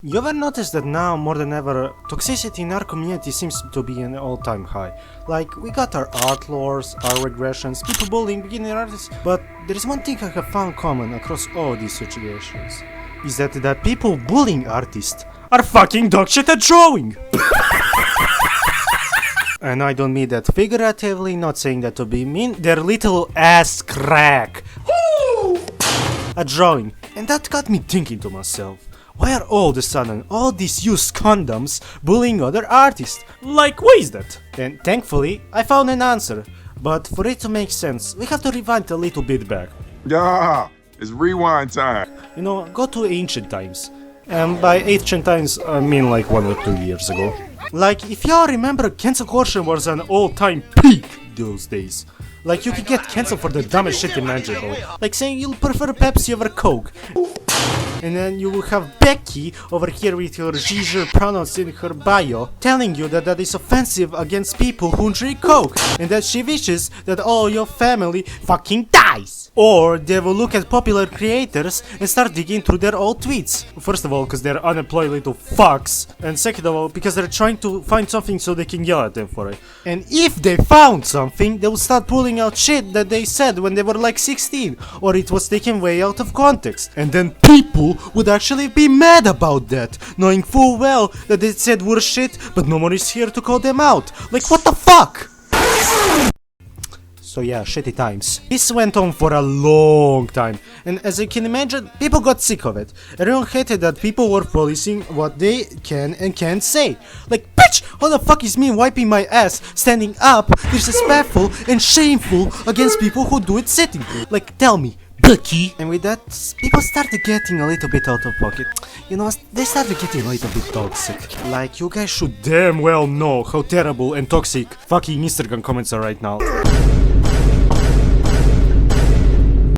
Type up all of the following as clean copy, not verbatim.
You ever noticed that now more than ever, toxicity in our community seems to be an all-time high? Like, we got our art lores, our regressions, people bullying beginner artists, but there is one thing I have found common across all these situations. Is that people bullying artists are fucking dog shit at drawing! And I don't mean that figuratively, not saying that to be mean, they're little ass crack at drawing. And that got me thinking to myself. Why are all of a sudden all these used condoms bullying other artists? Like, why is that? And thankfully, I found an answer. But for it to make sense, we have to rewind a little bit back. Yeah, it's rewind time. You know, go to ancient times. And by ancient times, I mean like 1 or 2 years ago. Like, if y'all remember, cancel culture was an all-time peak those days. Like, you could get cancelled for the dumbest shit imaginable. Like saying you'll prefer Pepsi over Coke. And then you will have Becky over here with her ginger pronouns in her bio telling you that that is offensive against people who drink Coke and that she wishes that all your family fucking dies. Or they will look at popular creators and start digging through their old tweets. First of all, because they're unemployed little fucks, and second of all, because they're trying to find something so they can yell at them for it. And if they found something, they will start pulling out shit that they said when they were like 16, or it was taken way out of context. And then people would actually be mad about that, knowing full well that they said worse shit, but no one is here to call them out. Like, what the fuck? So yeah, shitty times. This went on for a long time, and as you can imagine, people got sick of it. Everyone hated that people were policing what they can and can't say. Like, bitch, how the fuck is me wiping my ass, standing up, disrespectful and shameful against people who do it sitting? Like, tell me, Becky. And with that, people started getting a little bit out of pocket. You know, they started getting a little bit toxic. Like, you guys should damn well know how terrible and toxic fucking Instagram comments are right now.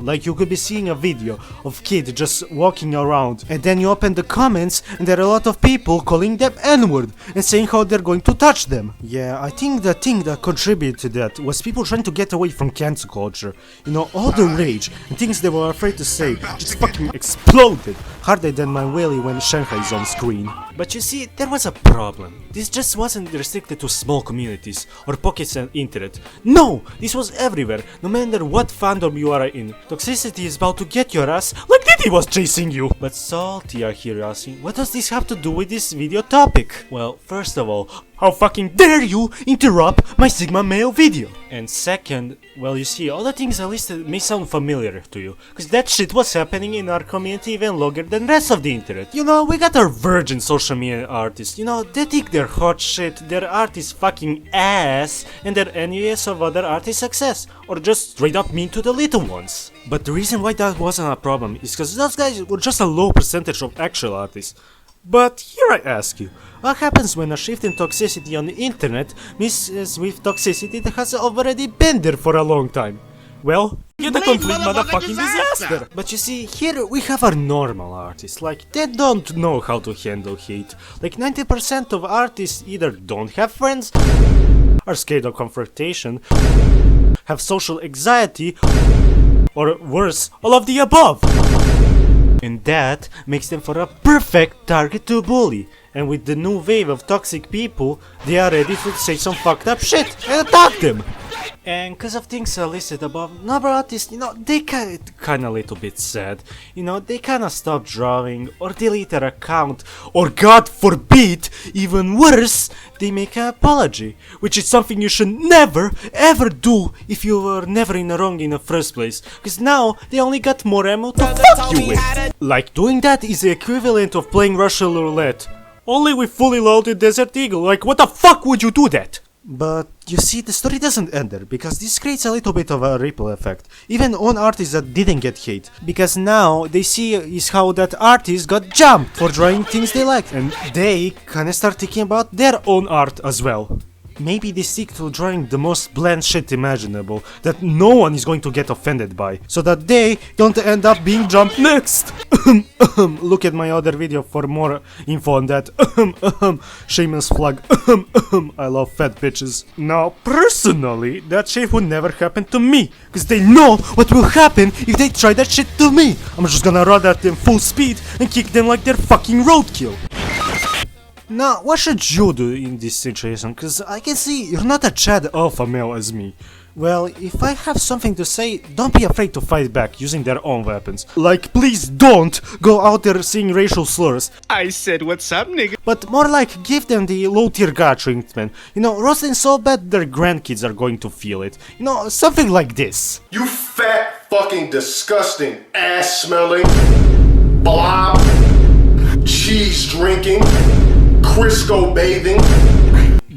Like, you could be seeing a video of kids just walking around, and then you open the comments and there are a lot of people calling them N-word and saying how they're going to touch them. Yeah, I think the thing that contributed to that was people trying to get away from cancel culture. You know, all the rage and things they were afraid to say just fucking exploded harder than my willy when Shanghai is on screen. But you see, there was a problem. This just wasn't restricted to small communities or pockets on internet. No, this was everywhere, no matter what fandom you are in. Toxicity is about to get your ass like Diddy was chasing you. But Salty are here asking, what does this have to do with this video topic? Well, first of all, how fucking dare you interrupt my Sigma male video? And second, well, you see, all the things I listed may sound familiar to you, cause that shit was happening in our community even longer than the rest of the internet. You know, we got our virgin social media artists, you know, they think they're hot shit, their art is fucking ass, and they're envious of other artists' success, or just straight up mean to the little ones. But the reason why that wasn't a problem is cause those guys were just a low percentage of actual artists. But here I ask you, what happens when a shift in toxicity on the internet messes with toxicity that has already been there for a long time? Well, get a complete motherfucking disaster! But you see, here we have our normal artists, like, they don't know how to handle hate. Like, 90% of artists either don't have friends, are scared of confrontation, have social anxiety, or worse, all of the above! And that makes them for a perfect target to bully. And with the new wave of toxic people, they are ready to say some fucked up shit and attack them. And cause of things I listed above, number artists, you know, they kinda a little bit sad. You know, they kinda stop drawing or delete their account, or God forbid, even worse, they make an apology. Which is something you should never ever do if you were never in the wrong in the first place. Cause now they only got more ammo to fuck you with. Like, doing that is the equivalent of playing Russian roulette. Only with fully loaded Desert Eagle. Like, what the fuck would you do that? But you see, the story doesn't end there, because this creates a little bit of a ripple effect, even on artists that didn't get hate, because now they see is how that artist got jumped for drawing things they liked, and they kinda start thinking about their own art as well. maybe they stick to drawing the most bland shit imaginable that no one is going to get offended by, so that they don't end up being jumped next. Look at my other video for more info on that. Shameless plug. I love fat bitches. Now, personally, that shit would never happen to me, because they know what will happen if they try that shit to me. I'm just gonna run at them full speed and kick them like they're fucking roadkill. Now, what should you do in this situation? Cause I can see you're not a Chad alpha male as me. Well, if I have something to say, don't be afraid to fight back using their own weapons. Like, please don't go out there saying racial slurs. I said, what's up, nigga? But more like, give them the low-tier god treatment. You know, roasting so bad their grandkids are going to feel it. You know, something like this. You fat, fucking disgusting, ass-smelling, blob, cheese-drinking, Crisco bathing.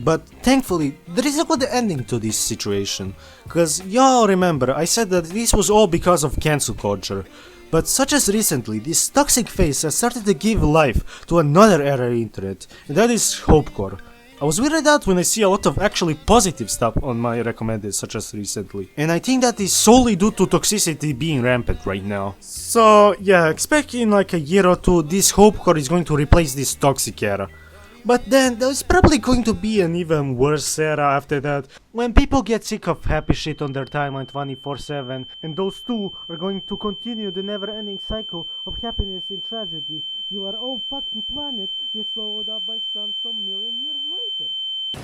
But thankfully, there is a good ending to this situation. Cause y'all remember, I said that this was all because of cancel culture. But such as recently, this toxic phase has started to give life to another era of internet, and that is hopecore. I was weirded out when I see a lot of actually positive stuff on my recommended, such as recently. And I think that is solely due to toxicity being rampant right now. So yeah, expect in like a year or two, this hopecore is going to replace this toxic era. But then there's probably going to be an even worse era after that, when people get sick of happy shit on their timeline 24/7, and those two are going to continue the never-ending cycle of happiness and tragedy till our own fucking planet gets swallowed up by sun some million years later.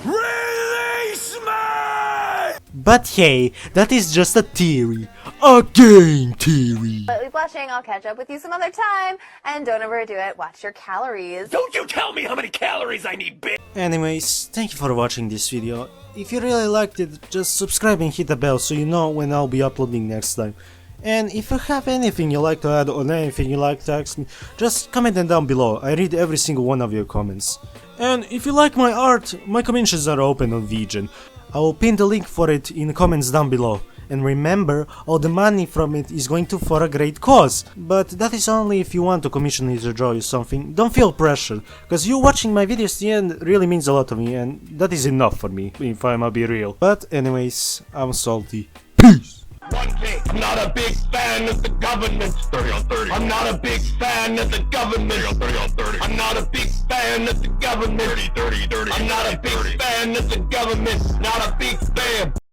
Release me! But hey, that is just a theory. A game theory. Keep watching, I'll catch up with you some other time. And don't overdo it, watch your calories. Don't you tell me how many calories I need, bitch! Anyways, thank you for watching this video. If you really liked it, just subscribe and hit the bell so you know when I'll be uploading next time. And if you have anything you like to add or anything you like to ask me, just comment them down below. I read every single one of your comments. And if you like my art, my commissions are open on Vegan. I will pin the link for it in the comments down below. And remember, all the money from it is going to for a great cause. But that is only if you want to commission me to draw you something. Don't feel pressure, cause you watching my videos to the end really means a lot to me, and that is enough for me, if I'ma be real. But anyways, I'm salty. Peace! 1K. I'm not a big fan of the government. 30 on 30. I'm not a big fan of the government. 30 on 30 on 30. I'm not a big fan of the government. 30, 30, 30. I'm not a big fan of the government. Not a big fan.